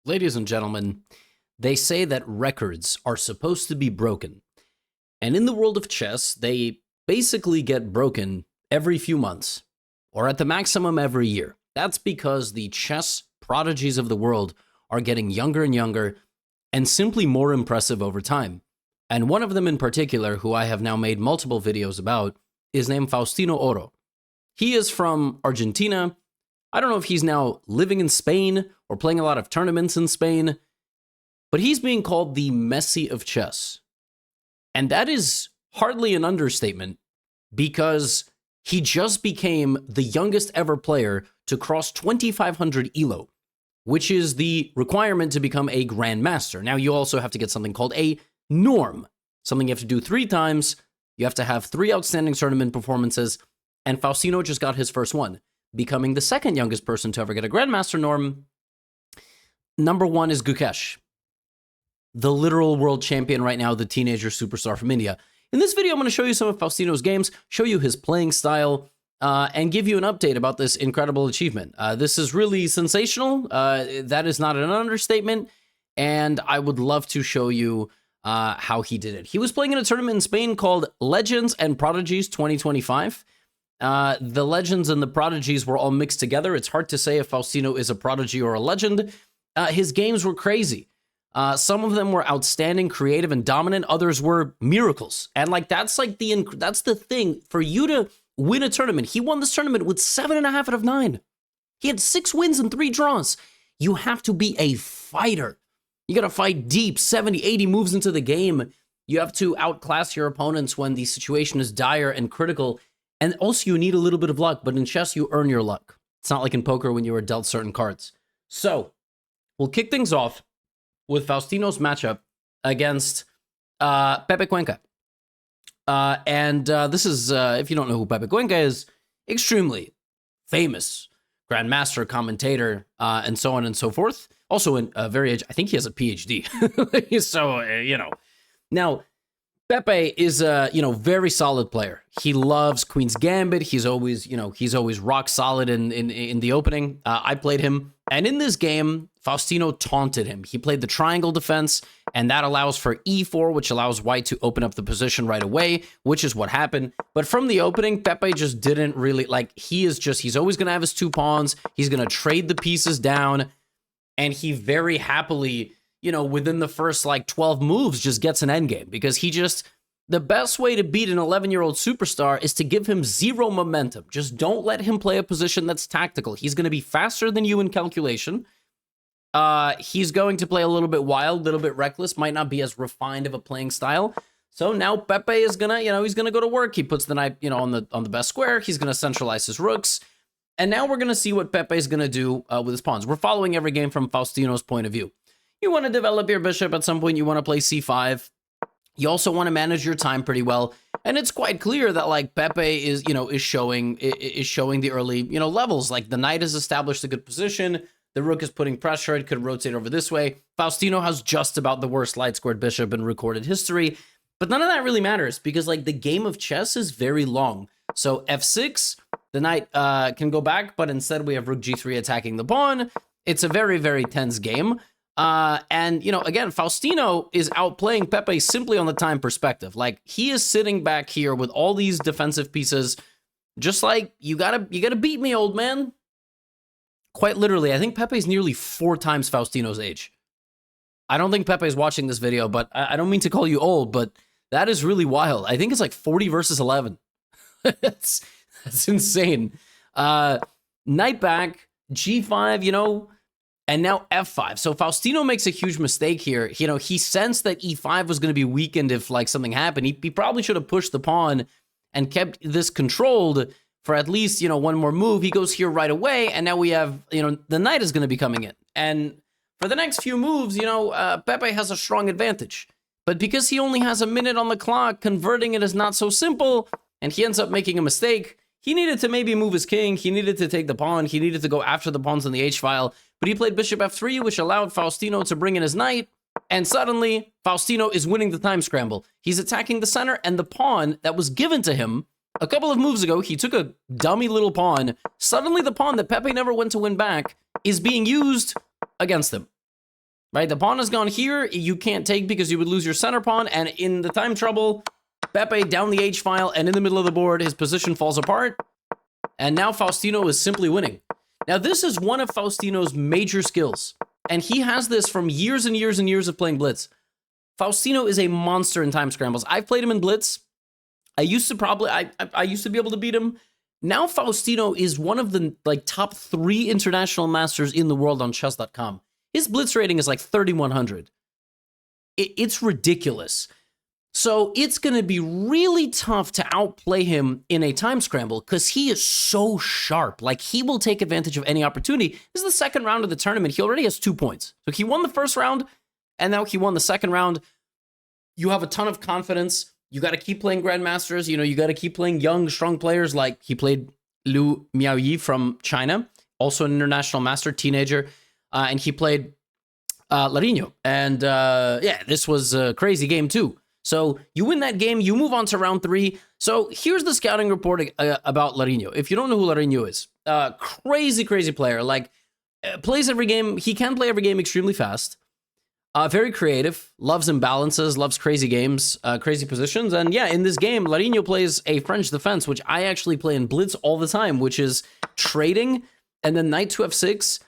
Ladies and gentlemen, they say that records are supposed to be broken. And in the world of chess, they basically get broken every few months, or at the maximum every year. That's because the chess prodigies of the world are getting younger and younger and simply more impressive over time. And one of them in particular, who I have now made multiple videos about, is named Faustino Oro. He is from Argentina. I don't know if he's now living in Spain or playing a lot of tournaments in Spain, but he's being called the Messi of chess. And that is hardly an understatement because he just became the youngest ever player to cross 2,500 ELO, which is the requirement to become a grandmaster. Now, you also have to get something called a norm, something you have to do 3 times. You have to have 3 outstanding tournament performances, and Faustino just got his first one, becoming the second youngest person to ever get a grandmaster norm. Number 1 is Gukesh, the literal world champion right now, the teenager superstar from India. In this video, I'm going to show you some of Faustino's games, show you his playing style, and give you an update about this incredible achievement. This is really sensational. That is not an understatement, and I would love to show you how he did it. He was playing in a tournament in Spain called Legends and Prodigies 2025. The Legends and the Prodigies were all mixed together. It's hard to say if Faustino is a prodigy or a legend. His games were crazy. Some of them were outstanding, creative, and dominant. Others were miracles. And that's the thing. For you to win a tournament, he won this tournament with 7.5 out of 9. He had 6 wins and 3 draws. You have to be a fighter. You got to fight deep, 70, 80 moves into the game. You have to outclass your opponents when the situation is dire and critical. And also, you need a little bit of luck. But in chess, you earn your luck. It's not like in poker when you are dealt certain cards. So, we'll kick things off with Faustino's matchup against Pepe Cuenca. This is, if you don't know who Pepe Cuenca is, extremely famous grandmaster, commentator, and so on and so forth. Also, I think he has a PhD. So, Now, Pepe is a, very solid player. He loves Queen's Gambit. He's always rock solid in the opening. I played him. And in this game, Faustino taunted him. He played the triangle defense, and that allows for e4, which allows white to open up the position right away, which is what happened. But from the opening, Pepe just didn't really, he's always going to have his 2 pawns. He's going to trade the pieces down, and he very happily, within the first, 12 moves, just gets an endgame, because the best way to beat an 11-year-old superstar is to give him 0 momentum. Just don't let him play a position that's tactical. He's going to be faster than you in calculation. He's going to play a little bit wild, a little bit reckless, might not be as refined of a playing style. So now Pepe is going to, he's going to go to work. He puts the knight, on the best square. He's going to centralize his rooks. And now we're going to see what Pepe is going to do with his pawns. We're following every game from Faustino's point of view. You want to develop your bishop at some point. You want to play c5. You also want to manage your time pretty well. And it's quite clear that Pepe is showing the early, levels. The knight has established a good position. The rook is putting pressure. It could rotate over this way. Faustino has just about the worst light squared bishop in recorded history. But none of that really matters because the game of chess is very long. So f6, the knight can go back, but instead we have rook g3 attacking the pawn. It's a very, very tense game. Again, Faustino is outplaying Pepe simply on the time perspective. He is sitting back here with all these defensive pieces, just you gotta beat me, old man. Quite literally, I think Pepe's nearly 4 times Faustino's age. I don't think Pepe's watching this video, but I don't mean to call you old, but that is really wild. I think it's 40 versus 11. that's insane. Knight back, g5, and now f5. So Faustino makes a huge mistake here. He sensed that e5 was going to be weakened if something happened. He probably should have pushed the pawn and kept this controlled for at least, one more move. He goes here right away, and now we have, the knight is going to be coming in. And for the next few moves, Pepe has a strong advantage. But because he only has a minute on the clock, converting it is not so simple, and he ends up making a mistake. He needed to maybe move his king. He needed to take the pawn. He needed to go after the pawns on the h-file. But he played bishop f3, which allowed Faustino to bring in his knight. And suddenly, Faustino is winning the time scramble. He's attacking the center, and the pawn that was given to him a couple of moves ago, he took a dummy little pawn. Suddenly, the pawn that Pepe never went to win back is being used against him. right? The pawn has gone here. You can't take because you would lose your center pawn. And in the time trouble, Pepe down the H file, and in the middle of the board, his position falls apart. And now Faustino is simply winning. Now, this is one of Faustino's major skills. And he has this from years and years and years of playing Blitz. Faustino is a monster in time scrambles. I've played him in Blitz. I used to be able to beat him. Now Faustino is one of the top 3 international masters in the world on chess.com. His Blitz rating is like 3,100. It's ridiculous. So it's going to be really tough to outplay him in a time scramble because he is so sharp. Like, he will take advantage of any opportunity. This is the second round of the tournament. He already has 2 points. So he won the first round, and now he won the second round. You have a ton of confidence. You got to keep playing Grandmasters. You know, you got to keep playing young, strong players. Like, he played Liu Miaoyi from China, also an international master, teenager. And he played Larinho. And yeah, this was a crazy game too. So you win that game, you move on to round 3. So here's the scouting report about Larinho. If you don't know who Larinho is, crazy player. Like, plays every game. He can play every game extremely fast. Very creative, loves imbalances, loves crazy games, crazy positions. And yeah, in this game, Larinho plays a French defense, which I actually play in Blitz all the time, which is trading, and then knight to f6,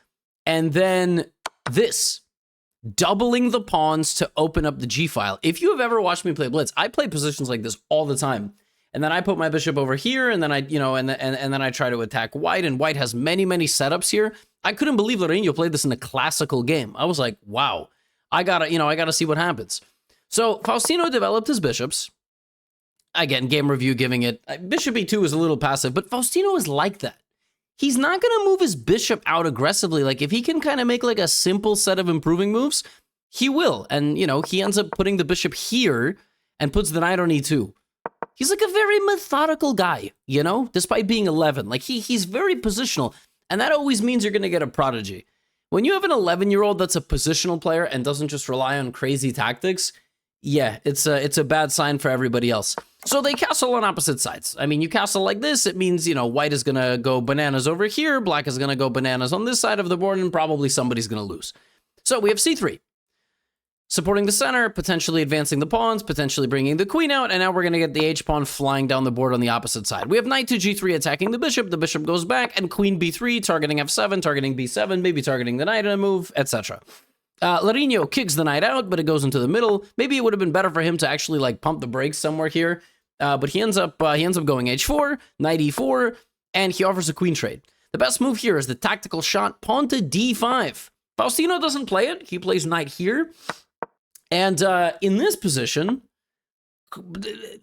and then this. Doubling the pawns to open up the G file. If you have ever watched me play Blitz, I play positions like this all the time. And then I put my bishop over here, and then I, and then I try to attack white, and white has many setups here. I couldn't believe Larinho played this in a classical game. I was like, wow, I gotta see what happens. So Faustino developed his bishops. Again, game review giving it, bishop e2 is a little passive, but Faustino is like that. He's not going to move his bishop out aggressively. Like, if he can kind of make like a simple set of improving moves, he will. And, he ends up putting the bishop here and puts the knight on e2. He's like a very methodical guy, despite being 11. Like, he's very positional. And that always means you're going to get a prodigy. When you have an 11-year-old that's a positional player and doesn't just rely on crazy tactics, yeah, it's a bad sign for everybody else. So they castle on opposite sides. I mean, you castle like this, it means, white is going to go bananas over here, black is going to go bananas on this side of the board, and probably somebody's going to lose. So we have c3. Supporting the center, potentially advancing the pawns, potentially bringing the queen out, and now we're going to get the h-pawn flying down the board on the opposite side. We have knight to g3 attacking the bishop goes back, and queen b3, targeting f7, targeting b7, maybe targeting the knight in a move, etc. Larinho kicks the knight out, but it goes into the middle. Maybe it would have been better for him to actually pump the brakes somewhere here. But he ends up going h4, knight e4, and he offers a queen trade. The best move here is the tactical shot, pawn to d5. Faustino doesn't play it. He plays knight here. And in this position,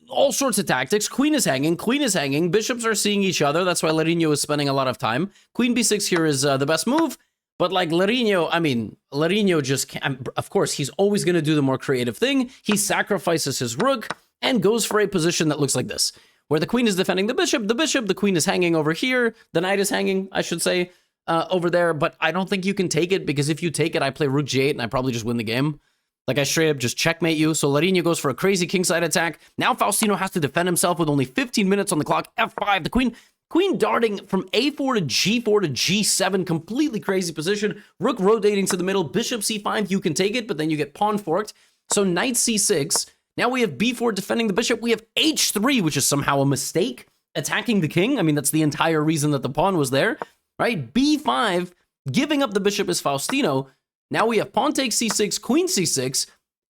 all sorts of tactics. Queen is hanging. Bishops are seeing each other. That's why Larinho is spending a lot of time. Queen b6 here is the best move. But like Larinho just can't, of course, he's always going to do the more creative thing. He sacrifices his rook and goes for a position that looks like this, where the queen is defending the bishop, the queen is hanging over here, the knight is hanging, I should say, over there, but I don't think you can take it, because if you take it, I play rook g8 and I probably just win the game. Like, I straight up just checkmate you. So Larinho goes for a crazy kingside attack. Now Faustino has to defend himself with only 15 minutes on the clock. f5, the queen darting from a4 to g4 to g7, completely crazy position. Rook rotating to the middle, bishop c5, you can take it, but then you get pawn forked. So knight c6. Now we have b4 defending the bishop. We have h3, which is somehow a mistake, attacking the king. I mean, that's the entire reason that the pawn was there, right? b5, giving up the bishop is Faustino. Now we have pawn takes c6, queen c6,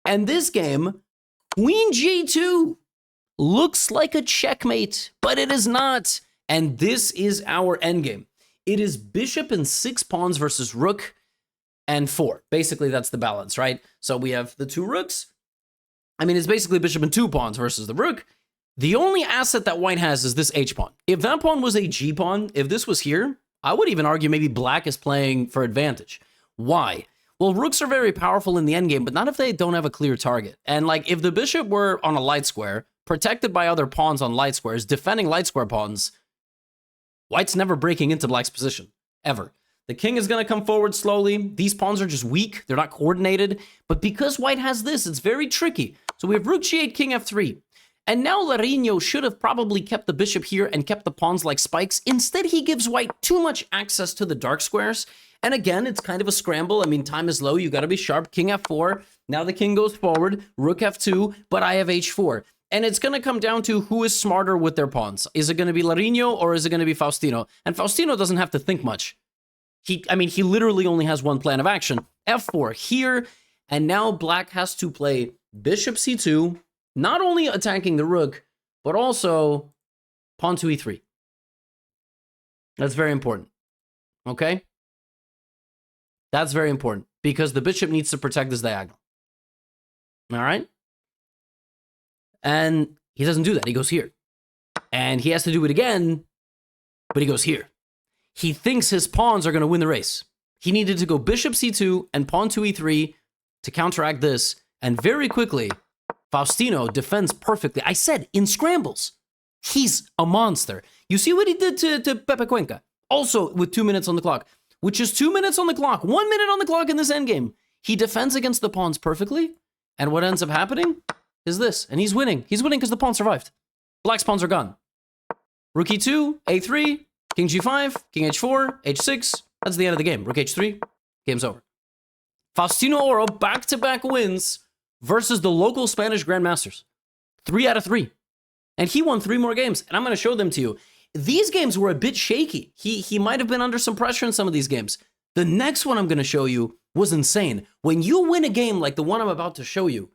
and this game, queen g2. Looks like a checkmate, but it is not. And this is our endgame. It is bishop and 6 pawns versus rook and 4. Basically, that's the balance, right? So we have the 2 rooks. I mean, it's basically bishop and 2 pawns versus the rook. The only asset that white has is this h-pawn. If that pawn was a g-pawn, if this was here, I would even argue maybe black is playing for advantage. Why? Well, rooks are very powerful in the endgame, but not if they don't have a clear target. And like, if the bishop were on a light square, protected by other pawns on light squares, defending light square pawns, white's never breaking into black's position, ever. The king is going to come forward slowly. These pawns are just weak. They're not coordinated. But because white has this, it's very tricky. So we have rook g8, king f3. And now Larinho should have probably kept the bishop here and kept the pawns like spikes. Instead, he gives white too much access to the dark squares. And again, it's kind of a scramble. I mean, time is low. You got to be sharp. King f4. Now the king goes forward. Rook f2, but I have h4. And it's going to come down to who is smarter with their pawns. Is it going to be Larino or is it going to be Faustino? And Faustino doesn't have to think much. He literally only has one plan of action. f4 here, and now black has to play bishop c2, not only attacking the rook, but also pawn to e3. That's very important. Okay? That's very important because the bishop needs to protect this diagonal. All right? And he doesn't do that. He goes here. And he has to do it again, but he goes here. He thinks his pawns are going to win the race. He needed to go bishop c2 and pawn to e3 to counteract this. And very quickly, Faustino defends perfectly. I said, in scrambles, he's a monster. You see what he did to Pepe Cuenca? Also with 2 minutes on the clock, which is 2 minutes on the clock, 1 minute on the clock in this endgame. He defends against the pawns perfectly. And what ends up happening is this. And he's winning. He's winning because the pawn survived. Black's pawns are gone. Rook e2, a3, king g5, king h4, h6. That's the end of the game. Rook h3, game's over. Faustino Oro back-to-back wins versus the local Spanish Grandmasters. 3 out of 3. And he won 3 more games. And I'm going to show them to you. These games were a bit shaky. He might have been under some pressure in some of these games. The next one I'm going to show you was insane. When you win a game like the one I'm about to show you,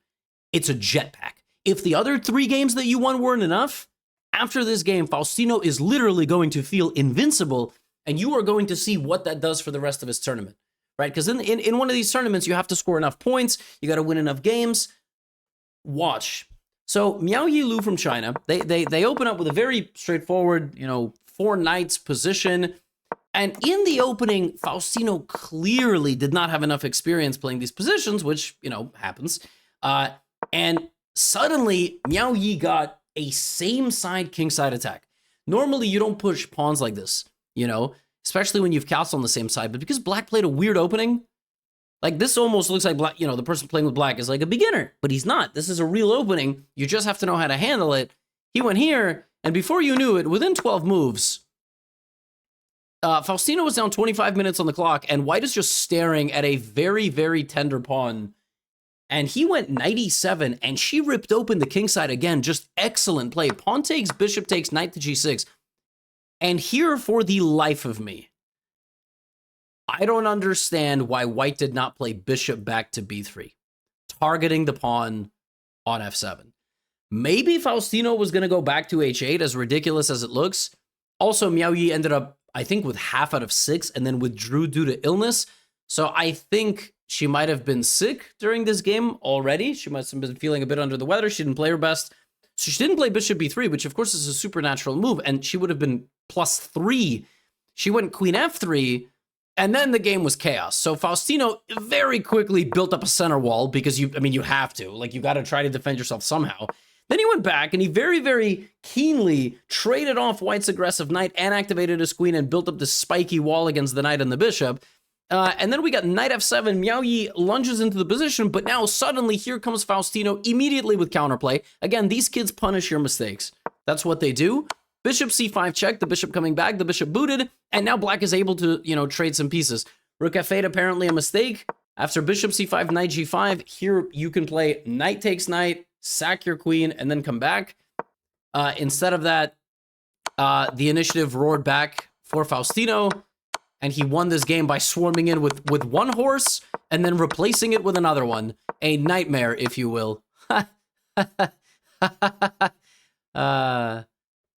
it's a jetpack. If the other 3 games that you won weren't enough, after this game, Faustino is literally going to feel invincible, and you are going to see what that does for the rest of his tournament, right? Because in one of these tournaments, you have to score enough points, you got to win enough games. Watch. So Miao Yi Lu from China, they open up with a very straightforward, 4 knights position. And in the opening, Faustino clearly did not have enough experience playing these positions, which, happens. And suddenly, Miao Yi got a same-side king-side attack. Normally, you don't push pawns like this, especially when you've castle on the same side. But because black played a weird opening, like this almost looks like black, the person playing with black is like a beginner, but he's not. This is a real opening. You just have to know how to handle it. He went here, and before you knew it, within 12 moves, Faustino was down 25 minutes on the clock, and white is just staring at a very, very tender pawn. And he went knight e7, and she ripped open the king side again. Just excellent play. Pawn takes, bishop takes, knight to g6. And here, for the life of me, I don't understand why white did not play bishop back to b3, targeting the pawn on f7. Maybe Faustino was going to go back to h8, as ridiculous as it looks. Also, Miao Yi ended up, I think, with half out of 6, and then withdrew due to illness. So I think she might have been sick during this game already. She must have been feeling a bit under the weather. She didn't play her best. So she didn't play bishop b3, which of course is a supernatural move, and she would have been +3. She went queen f3, and then the game was chaos. So Faustino very quickly built up a center wall because you have to. Like, you got to try to defend yourself somehow. Then he went back, and he very, very keenly traded off white's aggressive knight and activated his queen and built up this spiky wall against the knight and the bishop. And then we got knight f7. Miao Yi lunges into the position, but now suddenly here comes Faustino immediately with counterplay. Again, these kids punish your mistakes. That's what they do. Bishop c5 check, the bishop coming back, the bishop booted, and now black is able to, trade some pieces. Rook f8 apparently a mistake. After bishop c5, knight g5, here you can play knight takes knight, sack your queen, and then come back. Instead of that, the initiative roared back for Faustino. And he won this game by swarming in with one horse and then replacing it with another one. A nightmare, if you will.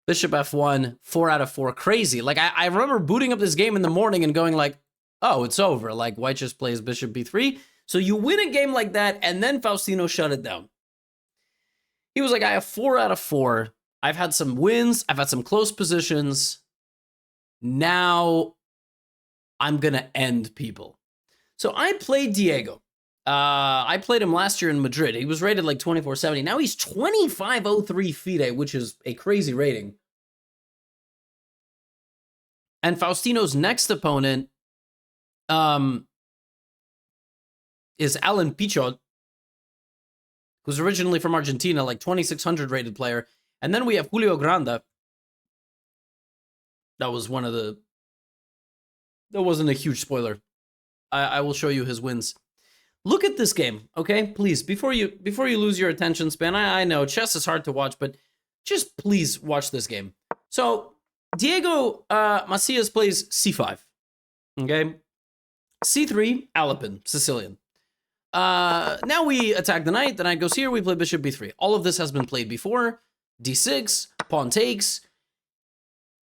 Bishop f1, 4 out of 4. Crazy. Like, I remember booting up this game in the morning and going like, oh, it's over. Like, white just plays bishop b3. So you win a game like that, and then Faustino shut it down. He was like, I have 4 out of 4. I've had some wins. I've had some close positions. Now I'm going to end people. So I played Diego. I played him last year in Madrid. He was rated like 2470. Now he's 2503 FIDE, which is a crazy rating. And Faustino's next opponent is Alan Pichot, who's originally from Argentina, like 2600 rated player. And then we have Julio Granda. That was one of the... That wasn't a huge spoiler. I will show you his wins. Look at this game, okay? Please, before you lose your attention span, I know chess is hard to watch, but just please watch this game. So Diego Macias plays c5, okay? c3, Alapin, Sicilian. Now we attack the knight goes here, we play bishop b3. All of this has been played before. d6, pawn takes.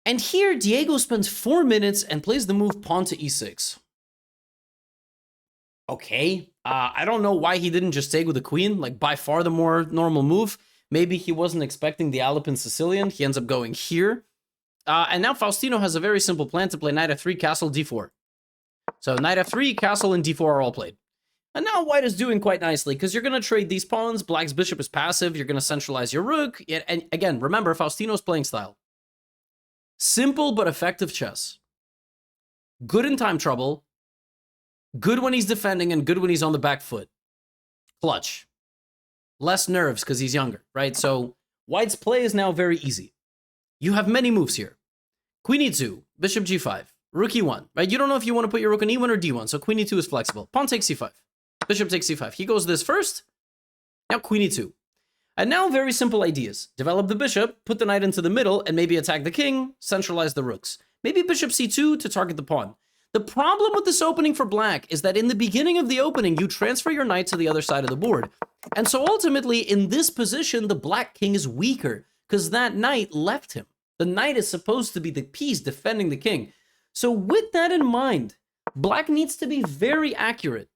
And here, Diego spends 4 minutes and plays the move pawn to e6. Okay, I don't know why he didn't just take with the queen, like by far the more normal move. Maybe he wasn't expecting the Alapin Sicilian. He ends up going here. And now Faustino has a very simple plan to play knight f3, castle d4. So knight f3, castle, and d4 are all played. And now white is doing quite nicely, because you're going to trade these pawns. Black's bishop is passive. You're going to centralize your rook. And again, remember, Faustino's playing style. Simple but effective chess. Good in time trouble. Good when he's defending and good when he's on the back foot. Clutch. Less nerves because he's younger, right? So white's play is now very easy. You have many moves here. Queen e2, bishop g5, rook e1, right? You don't know if you want to put your rook on e1 or d1, so queen e2 is flexible. Pawn takes c5, bishop takes c5. He goes this first, now queen e2. And now very simple ideas. Develop the bishop, put the knight into the middle, and maybe attack the king, centralize the rooks. Maybe bishop c2 to target the pawn. The problem with this opening for black is that in the beginning of the opening, you transfer your knight to the other side of the board. And so ultimately, in this position, the black king is weaker because that knight left him. The knight is supposed to be the piece defending the king. So with that in mind, black needs to be very accurate.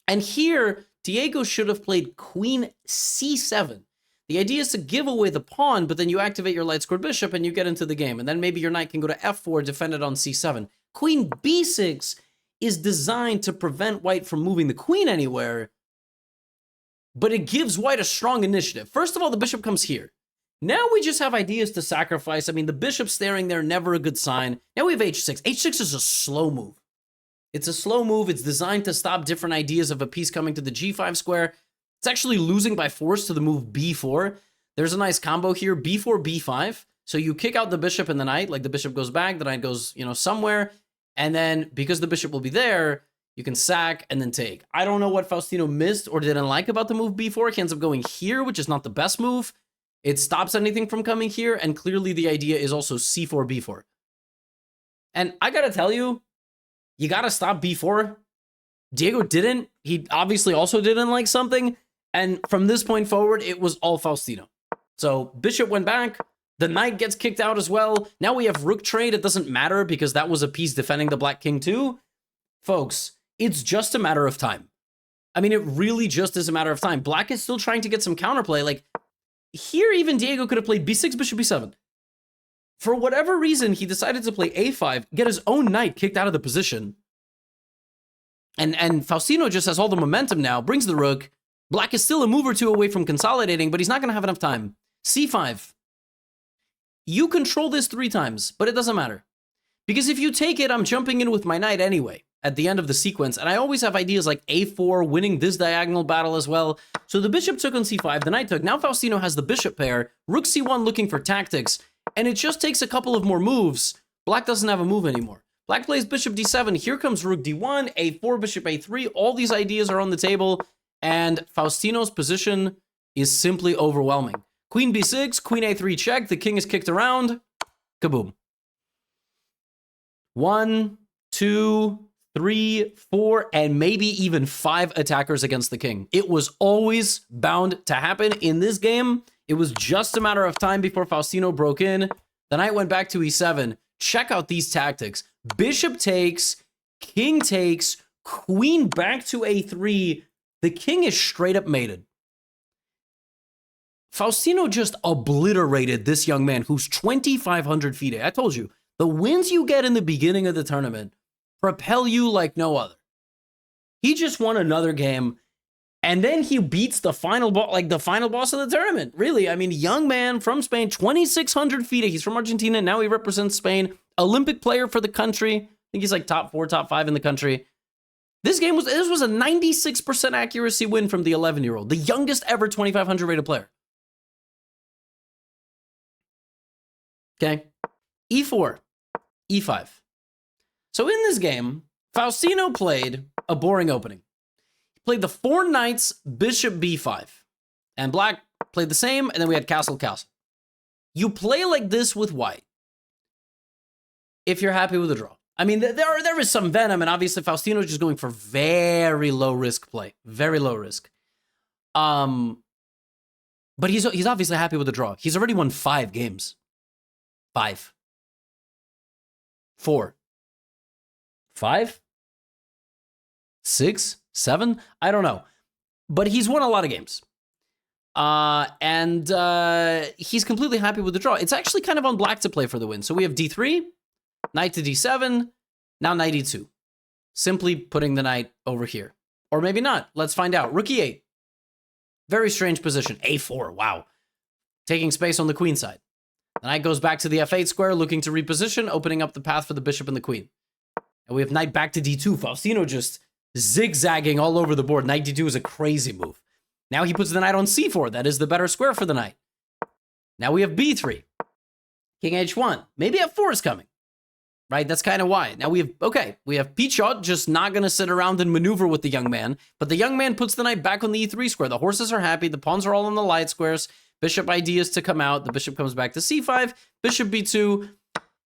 And here, Diego should have played queen c7. The idea is to give away the pawn, but then you activate your light squared bishop and you get into the game. And then maybe your knight can go to f4, defend it on c7. Queen b6 is designed to prevent white from moving the queen anywhere, but it gives white a strong initiative. First of all, the bishop comes here. Now we just have ideas to sacrifice. I mean, the bishop staring there, never a good sign. Now we have h6. h6 is a slow move. It's a slow move. It's designed to stop different ideas of a piece coming to the g5 square. It's actually losing by force to the move b4. There's a nice combo here, b4, b5. So you kick out the bishop and the knight, like the bishop goes back, the knight goes, somewhere. And then because the bishop will be there, you can sack and then take. I don't know what Faustino missed or didn't like about the move b4. He ends up going here, which is not the best move. It stops anything from coming here. And clearly the idea is also c4, b4. And I got to tell you, you got to stop b4. Diego didn't. He obviously also didn't like something. And from this point forward, it was all Faustino. So bishop went back. The knight gets kicked out as well. Now we have rook trade. It doesn't matter because that was a piece defending the black king too. Folks, it's just a matter of time. I mean, it really just is a matter of time. Black is still trying to get some counterplay. Like, here even Diego could have played b6, bishop b7. For whatever reason, he decided to play a5, get his own knight kicked out of the position. And Faustino just has all the momentum now, brings the rook. Black is still a move or two away from consolidating, but he's not going to have enough time. c5. You control this 3 times, but it doesn't matter. Because if you take it, I'm jumping in with my knight anyway at the end of the sequence. And I always have ideas like a4, winning this diagonal battle as well. So the bishop took on c5, the knight took. Now Faustino has the bishop pair, rook c1 looking for tactics. And it just takes a couple of more moves. Black doesn't have a move anymore. Black plays bishop d7. Here comes rook d1, a4, bishop a3. All these ideas are on the table. And Faustino's position is simply overwhelming. Queen b6, queen a3 check. The king is kicked around. Kaboom. 1, 2, 3, 4, and maybe even 5 attackers against the king. It was always bound to happen in this game. It was just a matter of time before Faustino broke in. The knight went back to e7. Check out these tactics. Bishop takes, king takes, queen back to a3. The king is straight up mated. Faustino just obliterated this young man who's 2,500 feet. I told you, the wins you get in the beginning of the tournament propel you like no other. He just won another game, and then he beats the final boss, like the final boss of the tournament. Really, I mean, young man from Spain, 2,600 feet. He's from Argentina. Now he represents Spain. Olympic player for the country. I think he's like top 4, top 5 in the country. This was a 96% accuracy win from the 11-year-old, the youngest ever 2,500 rated player. Okay, e4, e5. So in this game, Faustino played a boring opening. He played the 4 knights, bishop b5. And black played the same, and then we had castle, castle. You play like this with white if you're happy with the draw. I mean, there is some venom, and obviously Faustino's just going for very low risk play. Very low risk. But he's obviously happy with the draw. He's already won 5 games. 5. 4. 5? 6? 7? I don't know. But he's won a lot of games. And he's completely happy with the draw. It's actually kind of on black to play for the win. So we have d3, knight to d7, now knight e2. Simply putting the knight over here. Or maybe not. Let's find out. Rook e8. Very strange position. a4, wow. Taking space on the queen side. The knight goes back to the f8 square, looking to reposition, opening up the path for the bishop and the queen. And we have knight back to d2. Faustino just zigzagging all over the board. Knight d2 is a crazy move. Now he puts the knight on c4. That is the better square for the knight. Now we have b3. King h1. Maybe f4 is coming. Right? That's kind of why. Now we have Pichot just not going to sit around and maneuver with the young man. But the young man puts the knight back on the e3 square. The horses are happy. The pawns are all on the light squares. Bishop ideas to come out. The bishop comes back to c5. Bishop b2.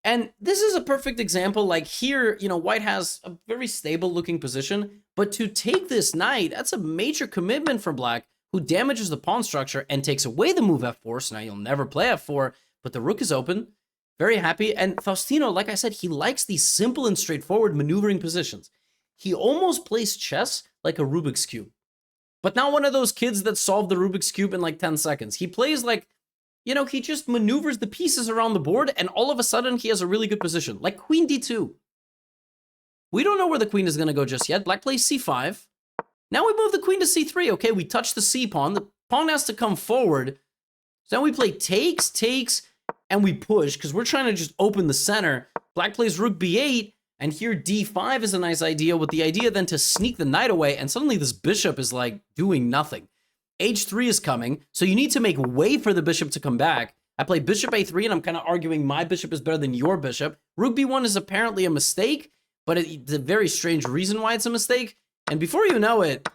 And this is a perfect example. Like here, you know, white has a very stable looking position. But to take this knight, that's a major commitment for black, who damages the pawn structure and takes away the move f4. So now you'll never play f4. But the rook is open. Very happy. And Faustino, like I said, he likes these simple and straightforward maneuvering positions. He almost plays chess like a Rubik's Cube. But not one of those kids that solve the Rubik's Cube in like 10 seconds. He plays like, you know, he just maneuvers the pieces around the board, and all of a sudden he has a really good position. Like queen d2. We don't know where the queen is going to go just yet. Black plays c5. Now we move the queen to c3. Okay, we touch the c pawn. The pawn has to come forward. So now we play takes, and we push, because we're trying to just open the center. Black plays rook b8, and here d5 is a nice idea, with the idea then to sneak the knight away, and suddenly this bishop is like doing nothing. h3 is coming, so you need to make way for the bishop to come back. I play bishop a3, and I'm kind of arguing my bishop is better than your bishop. Rook b1 is apparently a mistake, but it's a very strange reason why it's a mistake. And before you know it,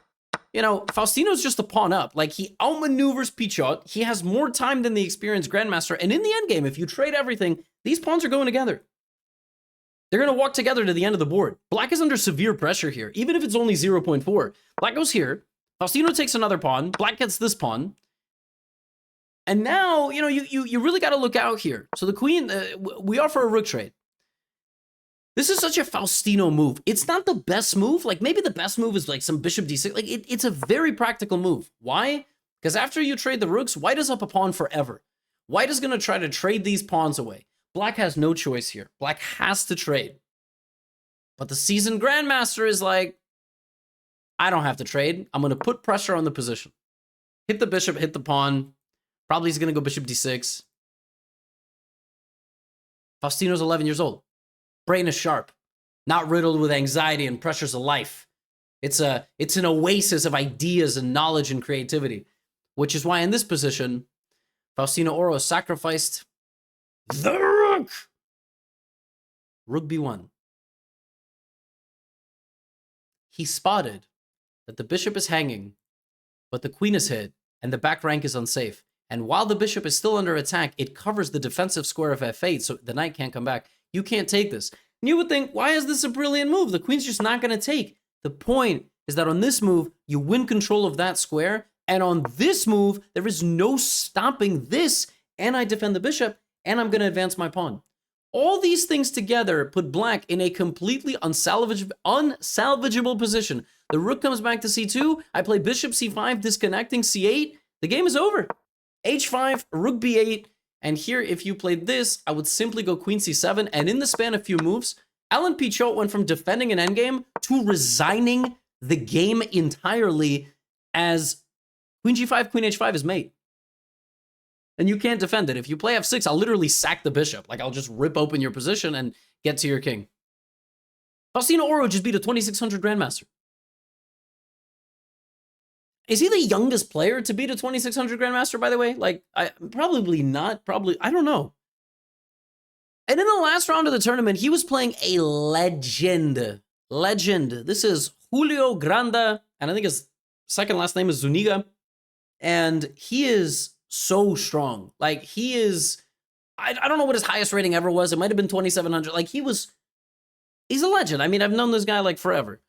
you know, Faustino's just a pawn up. Like, he outmaneuvers Pichot. He has more time than the experienced grandmaster. And in the endgame, if you trade everything, these pawns are going together. They're going to walk together to the end of the board. Black is under severe pressure here, even if it's only 0.4. Black goes here. Faustino takes another pawn. Black gets this pawn. And now, you know, you really got to look out here. So the queen, we offer a rook trade. This is such a Faustino move. It's not the best move. Like, maybe the best move is like some bishop d6. Like, it's a very practical move. Why? Because after you trade the rooks, white is up a pawn forever. White is going to try to trade these pawns away. Black has no choice here. Black has to trade. But the seasoned grandmaster is like, I don't have to trade. I'm going to put pressure on the position. Hit the bishop, hit the pawn. Probably he's going to go bishop d6. Faustino's 11 years old. Brain is sharp, not riddled with anxiety and pressures of life. It's an oasis of ideas and knowledge and creativity, which is why in this position, Faustino Oro sacrificed the rook. Rook b1. He spotted that the bishop is hanging, but the queen is hit, and the back rank is unsafe. And while the bishop is still under attack, it covers the defensive square of f8, so the knight can't come back. You can't take this. And you would think, why is this a brilliant move? The queen's just not going to take. The point is that on this move, you win control of that square, and on this move, there is no stopping this, and I defend the bishop, and I'm going to advance my pawn. All these things together put black in a completely unsalvageable position. The rook comes back to c2. I play bishop c5, disconnecting c8. The game is over. h5, rook b8. And here, if you played this, I would simply go queen c7. And in the span of few moves, Alan Pichot went from defending an endgame to resigning the game entirely, as queen g5, queen h5 is mate. And you can't defend it. If you play f6, I'll literally sack the bishop. Like, I'll just rip open your position and get to your king. Faustino Oro just beat a 2600 grandmaster. Is he the youngest player to beat a 2600 grandmaster, by the way? Like, probably not. Probably, I don't know. And in the last round of the tournament, he was playing a legend. legend. This is Julio Granda, and I think his second last name is Zuniga. And he is so strong. Like, he is, I don't know what his highest rating ever was. It might have been 2,700. Like, he's a legend. I mean, I've known this guy like forever.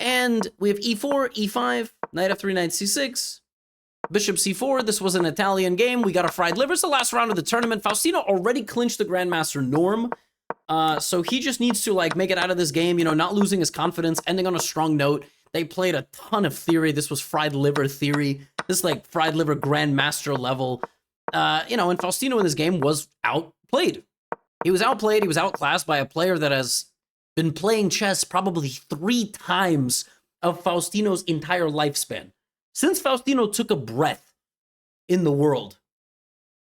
And we have e4, e5, knight f3, knight c6, bishop c4. This was an Italian game. We got a fried liver. It's the last round of the tournament. Faustino already clinched the Grandmaster norm. So he just needs to, like, make it out of this game, you know, not losing his confidence, ending on a strong note. They played a ton of theory. This was fried liver theory. This, like, fried liver Grandmaster level. You know, and Faustino in this game was outplayed. He was outplayed. He was outclassed by a player that has been playing chess probably 3 times of Faustino's entire lifespan. Since Faustino took a breath in the world.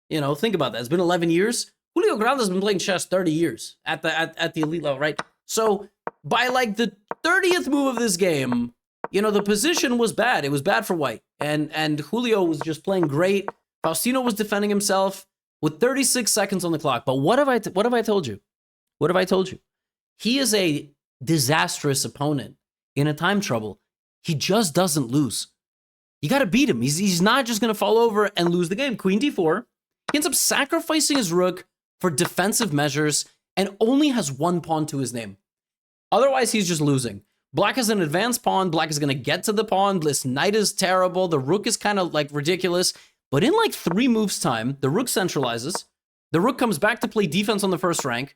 You know, think about that. It's been 11 years. Julio Granda's been playing chess 30 years at the elite level, right? So by like the 30th move of this game, you know, the position was bad. It was bad for white. And Julio was just playing great. Faustino was defending himself with 36 seconds on the clock. But what have I told you? What have I told you? He is a disastrous opponent in a time trouble. He just doesn't lose. You got to beat him. He's not just going to fall over and lose the game. Queen d4. He ends up sacrificing his rook for defensive measures and only has 1 pawn to his name. Otherwise, he's just losing. Black is an advanced pawn. Black is going to get to the pawn. This knight is terrible. The rook is kind of like ridiculous. But in like 3 moves time, the rook centralizes. The rook comes back to play defense on the first rank.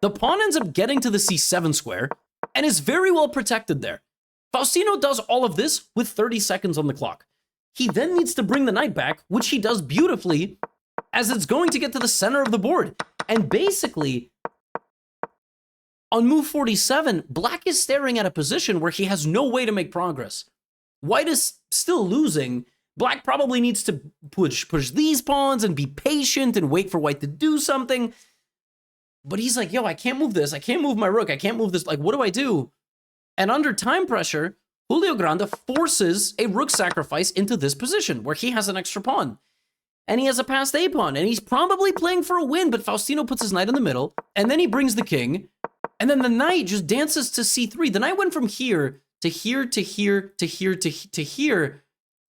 The pawn ends up getting to the c7 square and is very well protected there. Faustino does all of this with 30 seconds on the clock. He then needs to bring the knight back, which he does beautifully, as it's going to get to the center of the board. And basically, on move 47, Black is staring at a position where he has no way to make progress. White is still losing. Black probably needs to push these pawns and be patient and wait for White to do something. But he's like, yo, I can't move this. I can't move my rook. I can't move this. Like, what do I do? And under time pressure, Julio Granda forces a rook sacrifice into this position where he has an extra pawn. And he has a passed A pawn. And he's probably playing for a win, but Faustino puts his knight in the middle. And then he brings the king. And then the knight just dances to c3. The knight went from here to here to here to here to here.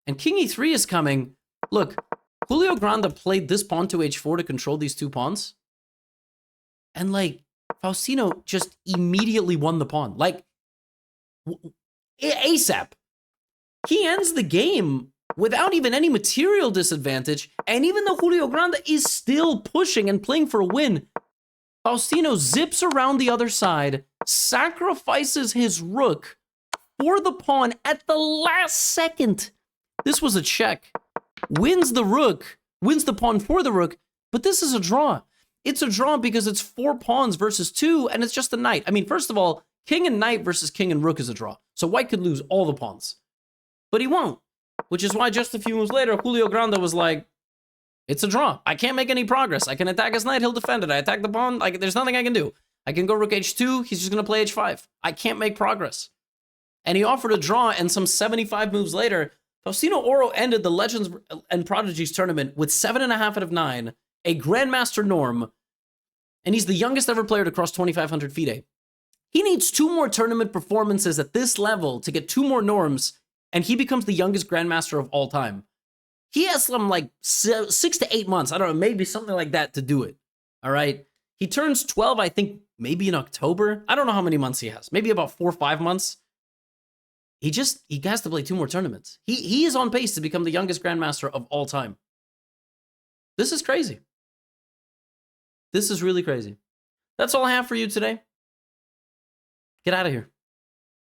And king e3 is coming. Look, Julio Granda played this pawn to h4 to control these 2 pawns. And, like, Faustino just immediately won the pawn. Like, ASAP. He ends the game without even any material disadvantage. And even though Julio Granda is still pushing and playing for a win, Faustino zips around the other side, sacrifices his rook for the pawn at the last second. This was a check. Wins the rook, wins the pawn for the rook, but this is a draw. It's a draw because it's 4 pawns versus 2, and it's just a knight. I mean, first of all, king and knight versus king and rook is a draw. So white could lose all the pawns. But he won't. Which is why just a few moves later, Julio Granda was like, it's a draw. I can't make any progress. I can attack his knight, he'll defend it. I attack the pawn, like, there's nothing I can do. I can go rook h2, he's just going to play h5. I can't make progress. And he offered a draw, and some 75 moves later, Faustino Oro ended the Legends and Prodigies tournament with 7.5 out of 9, a Grandmaster norm, and he's the youngest ever player to cross 2,500 FIDE. He needs 2 more tournament performances at this level to get 2 more norms, and he becomes the youngest Grandmaster of all time. He has some, like, 6 to 8 months, I don't know, maybe something like that to do it, all right? He turns 12, I think, maybe in October. I don't know how many months he has, maybe about 4 or 5 months. He has to play 2 more tournaments. He is on pace to become the youngest Grandmaster of all time. This is crazy. This is really crazy. That's all I have for you today. Get out of here.